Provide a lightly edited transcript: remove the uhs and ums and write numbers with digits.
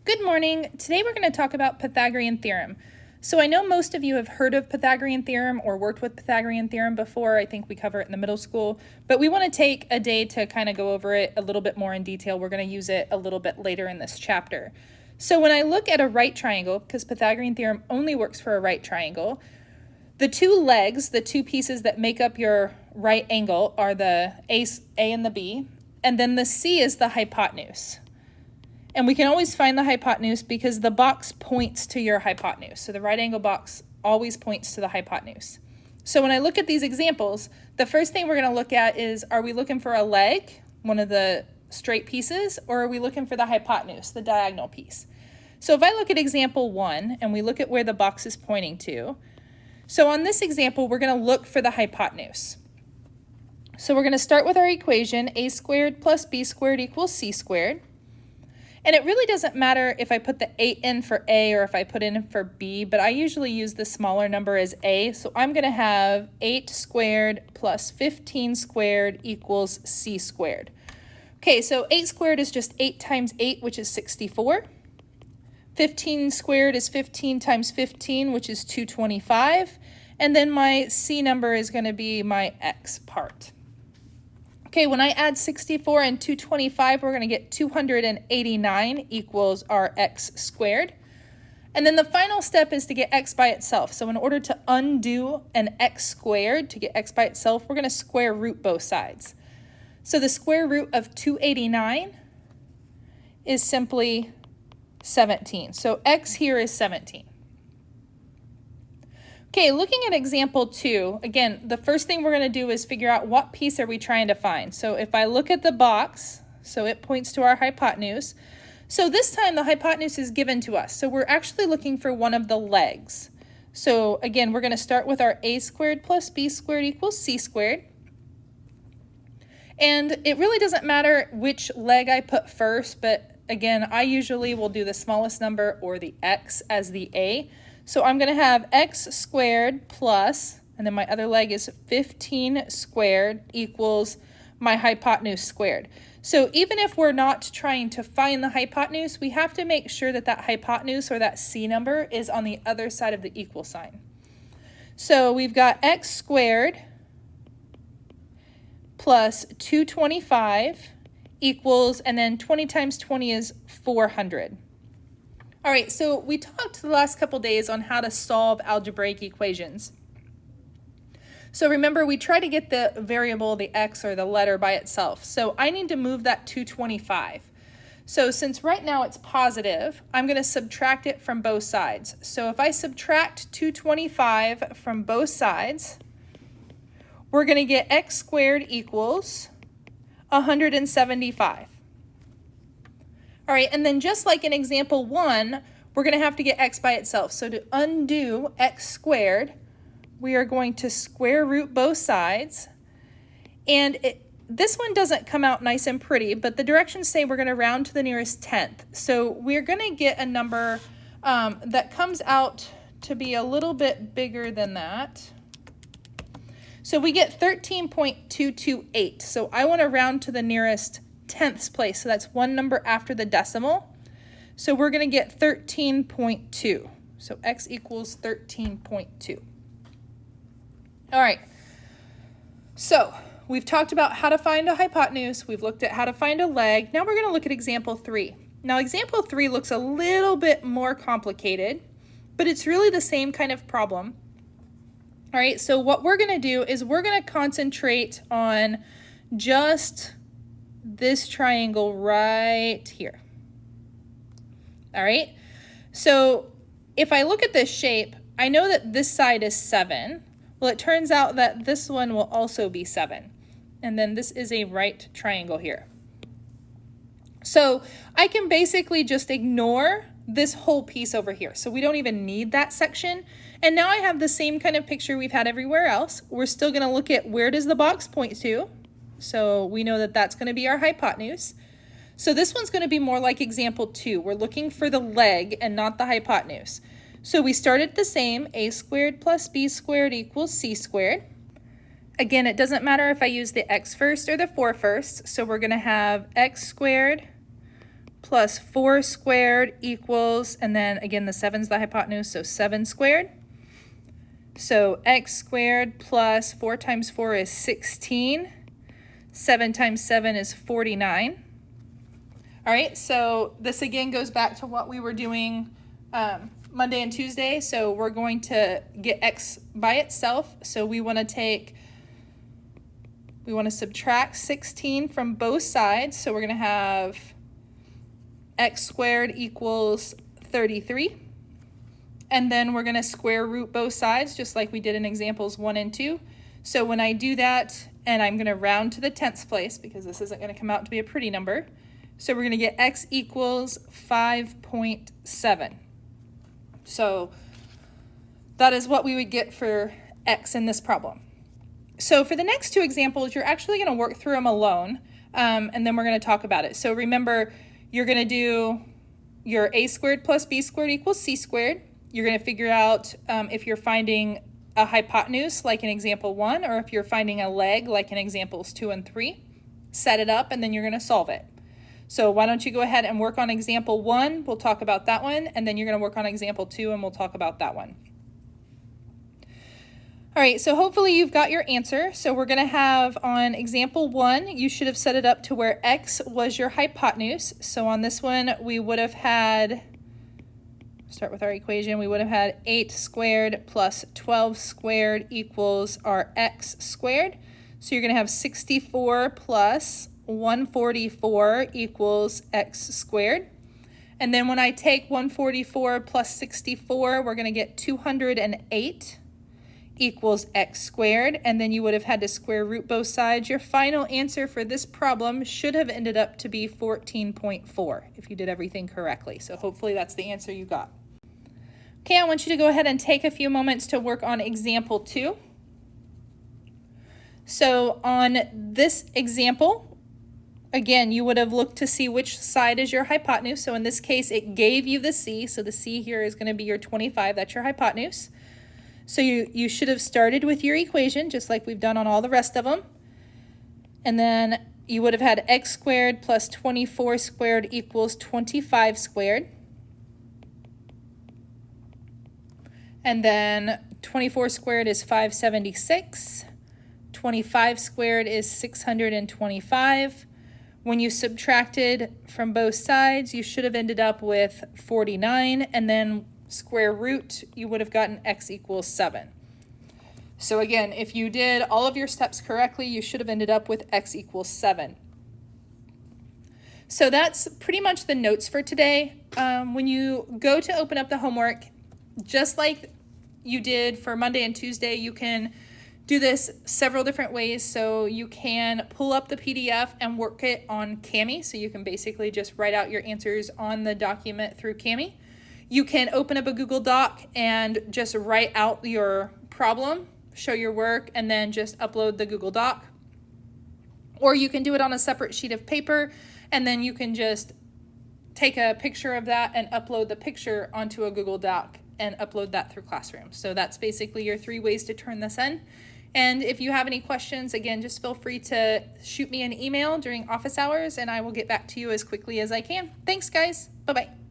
Good morning. Today we're going to talk about Pythagorean Theorem. So I know most of you have heard of Pythagorean Theorem or worked with Pythagorean Theorem before. I think we cover it in the middle school, but we want to take a day to kind of go over it a little bit more in detail. We're going to use it a little bit later in this chapter. So when I look at a right triangle, because Pythagorean Theorem only works for a right triangle, the two legs, the two pieces that make up your right angle are the A and the B, and then the C is the hypotenuse. And we can always find the hypotenuse because the box points to your hypotenuse. So the right angle box always points to the hypotenuse. So when I look at these examples, the first thing we're going to look at is, are we looking for a leg, one of the straight pieces, or are we looking for the hypotenuse, the diagonal piece? So if I look at example 1 and we look at where the box is pointing to, so on this example, we're going to look for the hypotenuse. So we're going to start with our equation, a squared plus b squared equals c squared. And it really doesn't matter if I put the 8 in for A or if I put in for B, but I usually use the smaller number as A. So I'm going to have 8 squared plus 15 squared equals C squared. Okay, so 8 squared is just 8 times 8, which is 64. 15 squared is 15 times 15, which is 225. And then my C number is going to be my X part. Okay, when I add 64 and 225, we're going to get 289 equals our x squared. And then the final step is to get x by itself. So in order to undo an x squared, to get x by itself, we're going to square root both sides. So the square root of 289 is simply 17. So x here is 17. Okay, looking at example 2, again, the first thing we're going to do is figure out what piece are we trying to find. So if I look at the box, so it points to our hypotenuse. So this time the hypotenuse is given to us. So we're actually looking for one of the legs. So again, we're going to start with our a squared plus b squared equals c squared. And it really doesn't matter which leg I put first, but again, I usually will do the smallest number or the x as the a. So I'm going to have x squared plus, and then my other leg is 15 squared equals my hypotenuse squared. So even if we're not trying to find the hypotenuse, we have to make sure that that hypotenuse or that C number is on the other side of the equal sign. So we've got x squared plus 225 equals, and then 20 times 20 is 400. All right, so we talked the last couple days on how to solve algebraic equations. So remember, we try to get the variable, the x or the letter by itself. So I need to move that 225. So since right now it's positive, I'm going to subtract it from both sides. So if I subtract 225 from both sides, we're going to get x squared equals 175. All right, and then just like in example 1, we're going to have to get x by itself. So to undo x squared, we are going to square root both sides. And this one doesn't come out nice and pretty, but the directions say we're going to round to the nearest tenth. So we're going to get a number that comes out to be a little bit bigger than that. So we get 13.228. So I want to round to the nearest tenths place, so that's one number after the decimal. So we're going to get 13.2. So x equals 13.2. All right, so we've talked about how to find a hypotenuse. We've looked at how to find a leg. Now we're going to look at example 3. Now example 3 looks a little bit more complicated, but it's really the same kind of problem. All right, so what we're going to do is we're going to concentrate on just this triangle right here. All right, so if I look at this shape, I know that this side is 7. Well, it turns out that this one will also be 7. And then this is a right triangle here. So I can basically just ignore this whole piece over here. So we don't even need that section. And now I have the same kind of picture we've had everywhere else. We're still going to look at where does the box point to. So we know that that's going to be our hypotenuse. So this one's going to be more like example 2. We're looking for the leg and not the hypotenuse. So we started the same, a squared plus b squared equals c squared. Again, it doesn't matter if I use the x first or the 4 first. So we're going to have x squared plus 4 squared equals, and then again, the 7's the hypotenuse, so 7 squared. So x squared plus 4 times 4 is 16. 7 times 7 is 49. All right, so this again goes back to what we were doing Monday and Tuesday. So we're going to get x by itself. So we want to subtract 16 from both sides. So we're going to have x squared equals 33. And then we're going to square root both sides, just like we did in examples 1 and 2. So when I do that, and I'm going to round to the 10th place because this isn't going to come out to be a pretty number. So we're going to get x equals 5.7. So that is what we would get for x in this problem. So for the next two examples, you're actually going to work through them alone, and then we're going to talk about it. So remember, you're going to do your a squared plus b squared equals c squared. You're going to figure out if you're finding a hypotenuse like in example 1, or if you're finding a leg like in examples 2 and 3. Set it up, and then you're going to solve it. So why don't you go ahead and work on example 1, we'll talk about that one, and then you're going to work on example 2 and we'll talk about that one. All right, so hopefully you've got your answer. So we're going to have on example 1, you should have set it up to where x was your hypotenuse. So on this one, we would have had, start with our equation, we would have had 8 squared plus 12 squared equals our x squared. So you're going to have 64 plus 144 equals x squared. And then when I take 144 plus 64, we're going to get 208 equals x squared. And then you would have had to square root both sides. Your final answer for this problem should have ended up to be 14.4 if you did everything correctly. So hopefully that's the answer you got. Okay, I want you to go ahead and take a few moments to work on example 2. So on this example, again, you would have looked to see which side is your hypotenuse. So in this case, it gave you the c. So the c here is going to be your 25. That's your hypotenuse. So you should have started with your equation, just like we've done on all the rest of them. And then you would have had x squared plus 24 squared equals 25 squared. And then 24 squared is 576. 25 squared is 625. When you subtracted from both sides, you should have ended up with 49, and then square root, you would have gotten x equals 7. So again, if you did all of your steps correctly, you should have ended up with x equals 7. So that's pretty much the notes for today. When you go to open up the homework, just like you did for Monday and Tuesday, you can do this several different ways. So you can pull up the PDF and work it on Kami. So you can basically just write out your answers on the document through Kami. You can open up a Google Doc and just write out your problem, show your work, and then just upload the Google Doc. Or you can do it on a separate sheet of paper, and then you can just take a picture of that and upload the picture onto a Google Doc and upload that through Classroom. So that's basically your 3 ways to turn this in. And if you have any questions, again, just feel free to shoot me an email during office hours, and I will get back to you as quickly as I can. Thanks, guys. Bye-bye.